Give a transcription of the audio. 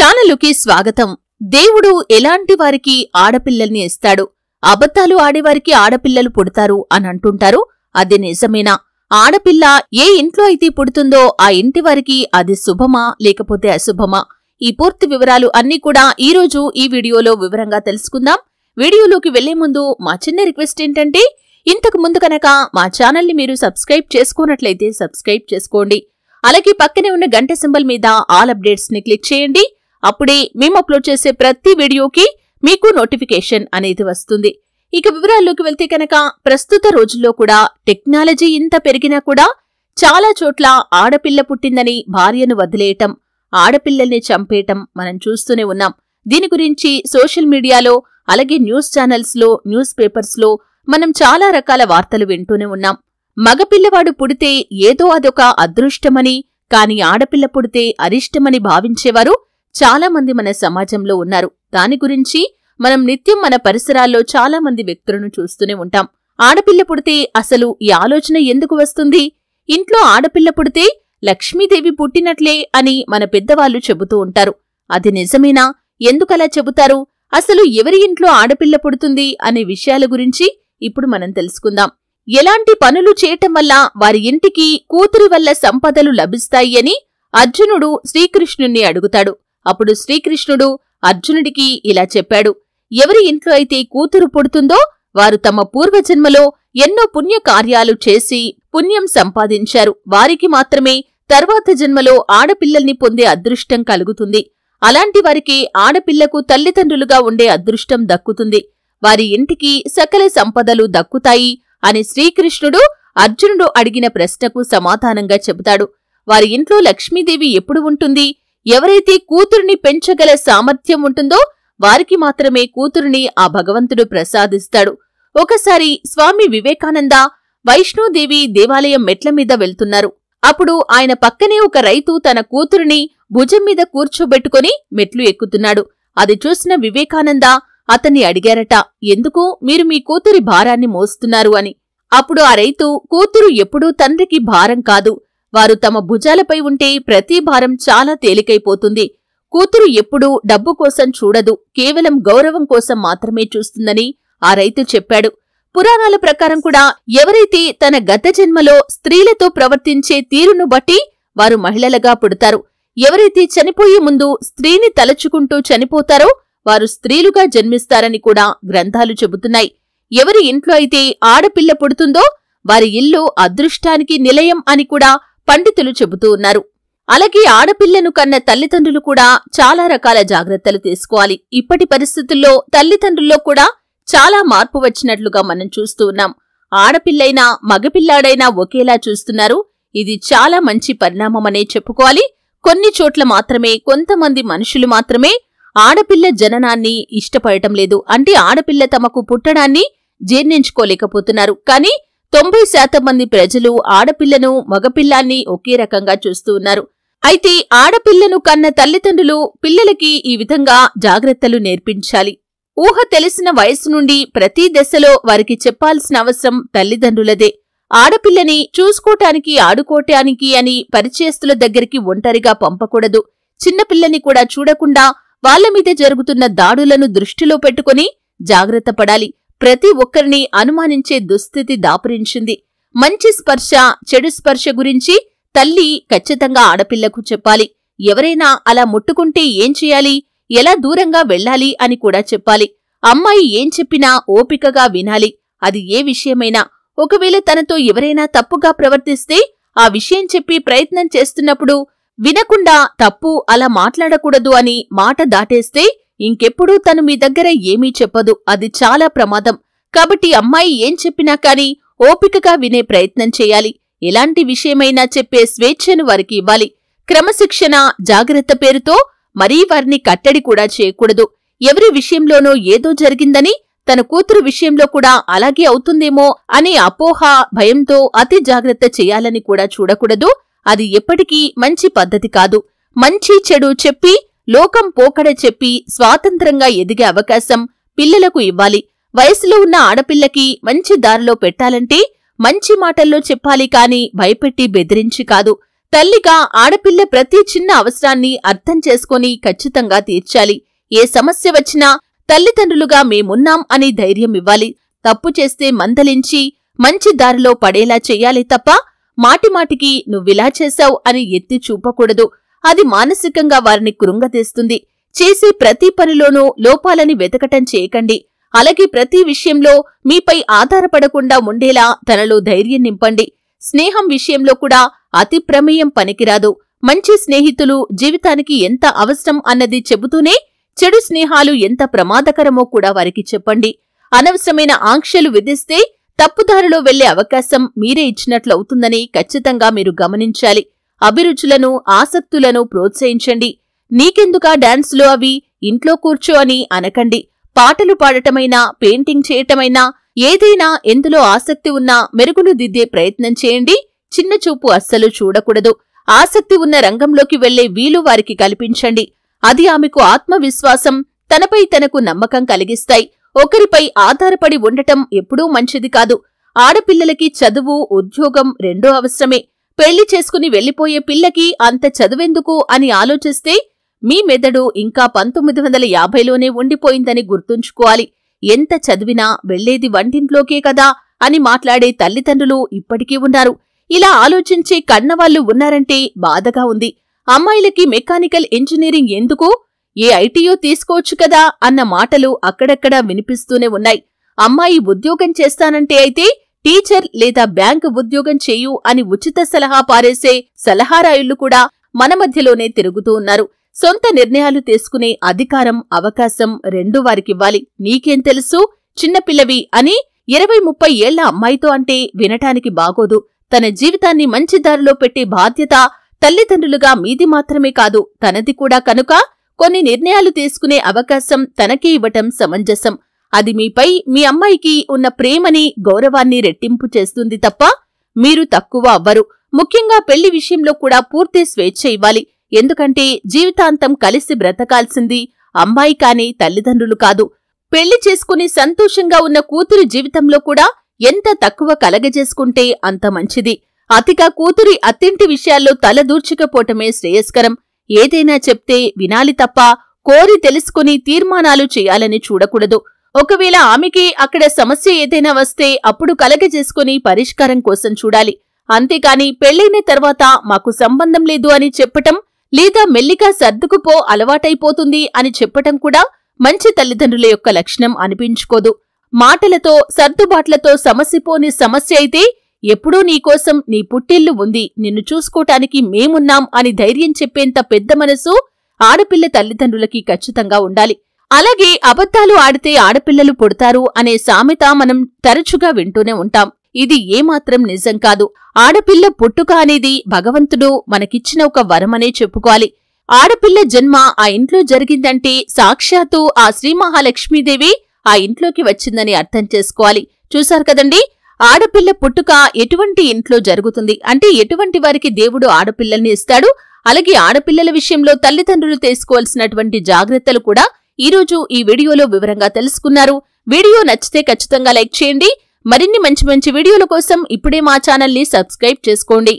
ఛానలుకి స్వాగతం. దేవుడు ఎలాంటి వారికి ఆడపిల్లల్ని ఇస్తాడు? అబద్ధాలు ఆడేవారికి ఆడపిల్లలు పుడతారు అని అంటుంటారు. అది నిజమేనా? ఆడపిల్ల ఏ ఇంట్లో అయితే పుడుతుందో ఆ ఇంటి వారికి అది శుభమా లేకపోతే అశుభమా? ఈ పూర్తి వివరాలు అన్నీ కూడా ఈరోజు ఈ వీడియోలో వివరంగా తెలుసుకుందాం. వీడియోలోకి వెళ్లే ముందు మా చిన్న రిక్వెస్ట్ ఏంటంటే, ఇంతకు ముందు కనుక మా ఛానల్ని మీరు సబ్స్క్రైబ్ చేసుకోనట్లయితే సబ్స్క్రైబ్ చేసుకోండి. అలాగే పక్కనే ఉన్న గంట సింబల్ మీద ఆల్ అప్డేట్స్ ని క్లిక్ చేయండి. అప్పుడే మేము అప్లోడ్ చేసే ప్రతి వీడియోకి మీకు నోటిఫికేషన్ అనేది వస్తుంది. ఇక వివరాల్లోకి వెళ్తే కనుక, ప్రస్తుత రోజుల్లో కూడా టెక్నాలజీ ఇంత పెరిగినా కూడా చాలా చోట్ల ఆడపిల్ల పుట్టిందని భార్యను వదిలేయటం, ఆడపిల్లల్ని చంపేయటం మనం చూస్తూనే ఉన్నాం. దీని గురించి సోషల్ మీడియాలో అలాగే న్యూస్ ఛానల్స్ లో, న్యూస్ పేపర్స్ లో మనం చాలా రకాల వార్తలు వింటూనే ఉన్నాం. మగపిల్లవాడు పుడితే ఏదో అదొక అదృష్టమని, కాని ఆడపిల్ల పుడితే అరిష్టమని భావించేవారు చాలా మంది మన సమాజంలో ఉన్నారు. దాని గురించి మనం నిత్యం మన పరిసరాల్లో చాలా మంది వ్యక్తులను చూస్తూనే ఉంటాం. ఆడపిల్ల పుడితే అసలు ఈ ఆలోచన ఎందుకు వస్తుంది? ఇంట్లో ఆడపిల్ల పుడితే లక్ష్మీదేవి పుట్టినట్లే అని మన పెద్దవాళ్లు చెబుతూ ఉంటారు. అది నిజమేనా? ఎందుకలా చెబుతారు? అసలు ఎవరి ఇంట్లో ఆడపిల్ల పుడుతుంది అనే విషయాల గురించి ఇప్పుడు మనం తెలుసుకుందాం. ఎలాంటి పనులు చేయటం వల్ల వారి ఇంటికి కూతురి వల్ల సంపదలు లభిస్తాయి అని అర్జునుడు శ్రీకృష్ణుణ్ణి అడుగుతాడు. అప్పుడు శ్రీకృష్ణుడు అర్జునుడికి ఇలా చెప్పాడు: ఎవరి ఇంట్లో అయితే కూతురు పుడుతుందో వారు తమ పూర్వజన్మలో ఎన్నో పుణ్యకార్యాలు చేసి పుణ్యం సంపాదించారు. వారికి మాత్రమే తర్వాత జన్మలో ఆడపిల్లల్ని పొందే అదృష్టం కలుగుతుంది. అలాంటి వారికి ఆడపిల్లకు తల్లిదండ్రులుగా ఉండే అదృష్టం దక్కుతుంది. వారి ఇంటికి సకల సంపదలు దక్కుతాయి అని శ్రీకృష్ణుడు అర్జునుడు అడిగిన ప్రశ్నకు సమాధానంగా చెబుతాడు. వారి ఇంట్లో లక్ష్మీదేవి ఎప్పుడు ఉంటుంది? ఎవరైతే కూతురిని పెంచగల సామర్థ్యం ఉంటుందో వారికి మాత్రమే కూతురిని ఆ భగవంతుడు ప్రసాదిస్తాడు. ఒకసారి స్వామి వివేకానంద వైష్ణోదేవి దేవాలయం మెట్ల మీద వెళ్తున్నారు. అప్పుడు ఆయన పక్కనే ఒక రైతు తన కూతురిని భుజం మీద కూర్చోబెట్టుకుని మెట్లు ఎక్కుతున్నాడు. అది చూసిన వివేకానంద అతన్ని అడిగారట, ఎందుకు మీరు మీ కూతురి భారాన్ని మోస్తున్నారు అని. అప్పుడు ఆ రైతు, కూతురు ఎప్పుడూ తండ్రికి భారం కాదు. వారు తమ భుజాలపై ఉంటే ప్రతి భారం చాలా తేలికైపోతుంది. కూతురు ఎప్పుడూ డబ్బు కోసం చూడదు, కేవలం గౌరవం కోసం మాత్రమే చూస్తుందని ఆ రైతు చెప్పాడు. పురాణాల ప్రకారం కూడా ఎవరైతే తన గత జన్మలో స్త్రీలతో ప్రవర్తించే తీరును బట్టి వారు మహిళలుగా పుడతారు. ఎవరైతే చనిపోయే ముందు స్త్రీని తలచుకుంటూ చనిపోతారో వారు స్త్రీలుగా జన్మిస్తారని కూడా గ్రంథాలు చెబుతున్నాయి. ఎవరి ఇంట్లో అయితే ఆడపిల్ల పుడుతుందో వారి ఇల్లు అదృష్టానికి నిలయం అని కూడా పండితులు చెబుతూ ఉన్నారు. అలాగే ఆడపిల్లను కన్న తల్లిదండ్రులు కూడా చాలా రకాల జాగ్రత్తలు తీసుకోవాలి. ఇప్పటి పరిస్థితుల్లో తల్లిదండ్రుల్లో కూడా చాలా మార్పు వచ్చినట్లుగా మనం చూస్తూ ఉన్నాం. ఆడపిల్లైనా మగపిల్లాడైనా ఒకేలా చూస్తున్నారు. ఇది చాలా మంచి పరిణామమనే చెప్పుకోవాలి. కొన్ని చోట్ల మాత్రమే కొంతమంది మనుషులు మాత్రమే ఆడపిల్ల జననాన్ని ఇష్టపడటం లేదు. అంటే ఆడపిల్ల తమకు పుట్టడాన్ని జీర్ణించుకోలేకపోతున్నారు. కానీ 90% మంది ప్రజలు ఆడపిల్లను మగపిల్లాన్ని ఒకే రకంగా చూస్తూ ఉన్నారు. అయితే ఆడపిల్లను కన్న తల్లిదండ్రులు పిల్లలకి ఈ విధంగా జాగ్రత్తలు నేర్పించాలి. ఊహ తెలిసిన వయసు నుండి ప్రతి దశలో వారికి చెప్పాల్సిన అవసరం తల్లిదండ్రులదే. ఆడపిల్లని చూసుకోటానికి ఆడుకోటానికి అని పరిచయస్తుల దగ్గరికి ఒంటరిగా పంపకూడదు. చిన్నపిల్లని కూడా చూడకుండా వాళ్ల మీద జరుగుతున్న దాడులను దృష్టిలో పెట్టుకుని జాగ్రత్త పడాలి. ప్రతి ఒక్కరిని అనుమానించే దుస్థితి దాపురించింది. మంచి స్పర్శ, చెడు స్పర్శ గురించి తల్లి ఖచ్చితంగా ఆడపిల్లకు చెప్పాలి. ఎవరైనా అలా ముట్టుకుంటే ఏం చేయాలి, ఎలా దూరంగా వెళ్లాలి అని కూడా చెప్పాలి. అమ్మాయి ఏం చెప్పినా ఓపికగా వినాలి. అది ఏ విషయమైనా. ఒకవేళ తనతో ఎవరైనా తప్పుగా ప్రవర్తిస్తే ఆ విషయం చెప్పి ప్రయత్నం చేస్తున్నప్పుడు వినకుండా తప్పు, అలా మాట్లాడకూడదు అని మాట దాటేస్తే ఇంకెప్పుడూ తను మీ దగ్గర ఏమీ చెప్పదు. అది చాలా ప్రమాదం. కాబట్టి అమ్మాయి ఏం చెప్పినా కాని ఓపికగా వినే ప్రయత్నం చేయాలి. ఎలాంటి విషయమైనా చెప్పే స్వేచ్ఛను వారికి ఇవ్వాలి. క్రమశిక్షణ, జాగ్రత్త పేరుతో మరీ వారిని కట్టడి కూడా చేయకూడదు. ఎవరి విషయంలోనో ఏదో జరిగిందని తన కూతురు విషయంలో కూడా అలాగే అవుతుందేమో అనే అపోహ, భయంతో అతి జాగ్రత్త చేయాలని కూడా చూడకూడదు. అది ఎప్పటికీ మంచి పద్ధతి కాదు. మంచి చెడు చెప్పి, లోకం పోకడ చెప్పి స్వాతంత్రంగా ఎదిగే అవకాశం పిల్లలకు ఇవ్వాలి. వయసులో ఉన్న ఆడపిల్లకి మంచి దారిలో పెట్టాలంటే మంచి మాటల్లో చెప్పాలి కాని భయపెట్టి బెదిరించి కాదు. తల్లిగా ఆడపిల్ల ప్రతి చిన్న అవసరాన్ని అర్థం చేసుకొని ఖచ్చితంగా తీర్చాలి. ఏ సమస్య వచ్చినా తల్లిదండ్రులుగా మేమున్నాం అని ధైర్యం ఇవ్వాలి. తప్పు చేస్తే మందలించి మంచి దారిలో పడేలా చెయ్యాలి తప్ప మాటిమాటికి నువ్విలా చేశావు అని ఎత్తి చూపకూడదు. అది మానసికంగా వారిని కృంగతీస్తుంది. చేసే ప్రతి పనిలోనూ లోపాలని వెతకటం చేయకండి. అలాగే ప్రతి విషయంలో మీపై ఆధారపడకుండా ఉండేలా తనలో ధైర్యం నింపండి. స్నేహం విషయంలో కూడా అతి ప్రమేయం పనికిరాదు. మంచి స్నేహితులు జీవితానికి ఎంత అవసరం అన్నది చెబుతూనే చెడు స్నేహాలు ఎంత ప్రమాదకరమో కూడా వారికి చెప్పండి. అనవసరమైన ఆంక్షలు విధిస్తే తప్పుదారిలో వెళ్లే అవకాశం మీరే ఇచ్చినట్లవుతుందని ఖచ్చితంగా మీరు గమనించాలి. అభిరుచులను, ఆసక్తులను ప్రోత్సహించండి. నీకెందుకా డాన్సులు అవి, ఇంట్లో కూర్చో అని అనకండి. పాటలు పాడటమైనా, పెయింటింగ్ చేయటమైనా, ఏదైనా ఎందులో ఆసక్తి ఉన్నా మెరుగులు దిద్దే ప్రయత్నం చేయండి. చిన్నచూపు అస్సలు చూడకూడదు. ఆసక్తి ఉన్న రంగంలోకి వెళ్లే వీలు వారికి కల్పించండి. అది ఆమెకు ఆత్మవిశ్వాసం, తనపై తనకు నమ్మకం కలిగిస్తాయి. ఒకరిపై ఆధారపడి ఉండటం ఎప్పుడూ మంచిది కాదు. ఆడపిల్లలకి చదువు, ఉద్యోగం రెండూ అవసరమే. పెళ్లి చేసుకుని వెళ్లిపోయే పిల్లకి అంత చదువెందుకు అని ఆలోచిస్తే మీ మెదడు ఇంకా 1950లోనే ఉండిపోయిందని గుర్తుంచుకోవాలి. ఎంత చదివినా వెళ్లేది వంటింట్లోకే కదా అని మాట్లాడే తల్లిదండ్రులు ఇప్పటికీ ఉన్నారు. ఇలా ఆలోచించే కన్నవాళ్లు ఉన్నారంటే బాధగా ఉంది. అమ్మాయిలకి మెకానికల్ ఇంజనీరింగ్ ఎందుకు, ఏ ఐటీయో తీసుకోవచ్చు కదా అన్న మాటలు అక్కడక్కడా వినిపిస్తూనే ఉన్నాయి. అమ్మాయి ఉద్యోగం చేస్తానంటే అయితే టీచర్ లేదా బ్యాంకు ఉద్యోగం చేయు అని ఉచిత సలహా పారేసే సలహారాయుళ్లు కూడా మన మధ్యలోనే తిరుగుతూ ఉన్నారు. సొంత నిర్ణయాలు తీసుకునే అధికారం, అవకాశం రెండూ వారికివ్వాలి. నీకేం తెలుసు, చిన్నపిల్లవి అని 20-30 ఏళ్ల అమ్మాయితో అంటే వినటానికి బాగోదు. తన జీవితాన్ని మంచి దారిలో పెట్టే బాధ్యత తల్లిదండ్రులుగా మీది మాత్రమే కాదు, తనది కూడా. కనుక కొన్ని నిర్ణయాలు తీసుకునే అవకాశం తనకే ఇవ్వటం సమంజసం. అది మీపై, మీ అమ్మాయికి ఉన్న ప్రేమని, గౌరవాన్ని రెట్టింపు చేస్తుంది తప్ప మీరు తక్కువ అవ్వరు. ముఖ్యంగా పెళ్లి విషయంలో కూడా పూర్తి స్వేచ్ఛ ఇవ్వాలి. ఎందుకంటే జీవితాంతం కలిసి బ్రతకాల్సింది అమ్మాయి కాని తల్లిదండ్రులు కాదు. పెళ్లి చేసుకుని సంతోషంగా ఉన్న కూతురి జీవితంలో కూడా ఎంత తక్కువ కలగజేసుకుంటే అంత మంచిది. అతిగా కూతురి అత్తింటి విషయాల్లో తలదూర్చకపోవటమే శ్రేయస్కరం. ఏదైనా చెప్తే వినాలి తప్ప కోరి తెలుసుకుని తీర్మానాలు చేయాలని చూడకూడదు. ఒకవేళ ఆమెకి అక్కడ సమస్య ఏదైనా వస్తే అప్పుడు కలగజేసుకుని పరిష్కారం కోసం చూడాలి. అంతేకాని పెళ్లైన తర్వాత మాకు సంబంధం లేదు అని చెప్పటం, లేదా మెల్లిగా సర్దుకుపో అలవాటైపోతుంది అని చెప్పటం కూడా మంచి తల్లిదండ్రుల యొక్క లక్షణం అనిపించుకోదు. మాటలతో, సర్దుబాట్లతో సమసిపోని సమస్య అయితే ఎప్పుడూ నీకోసం నీ పుట్టిల్లు ఉంది, నిన్ను చూసుకోటానికి మేమున్నాం అని ధైర్యం చెప్పేంత పెద్ద మనసు ఆడపిల్ల తల్లిదండ్రులకి ఖచ్చితంగా ఉండాలి. అలాగే అబద్ధాలు ఆడితే ఆడపిల్లలు పుడతారు అనే సామెత మనం తరచుగా వింటూనే ఉంటాం. ఇది ఏమాత్రం నిజం కాదు. ఆడపిల్ల పుట్టుక అనేది భగవంతుడు మనకిచ్చిన ఒక వరమనే చెప్పుకోవాలి. ఆడపిల్ల జన్మ ఆ ఇంట్లో జరిగిందంటే సాక్షాత్తు ఆ శ్రీ మహాలక్ష్మీదేవి ఆ ఇంట్లోకి వచ్చిందని అర్థం చేసుకోవాలి. చూశారు కదండి, ఆడపిల్ల పుట్టుక ఎటువంటి ఇంట్లో జరుగుతుంది అంటే ఎటువంటి వారికి దేవుడు ఆడపిల్లల్ని ఇస్తాడు. అలాగే ఆడపిల్లల విషయంలో తల్లిదండ్రులు తీసుకోవాల్సినటువంటి జాగ్రత్తలు కూడా ఈరోజు ఈ వీడియోలో వివరంగా తెలుసుకున్నారు. వీడియో నచ్చితే ఖచ్చితంగా లైక్ చేయండి. మరిన్ని మంచి మంచి వీడియోల కోసం ఇప్పుడే మా ఛానల్ని సబ్స్క్రైబ్ చేసుకోండి.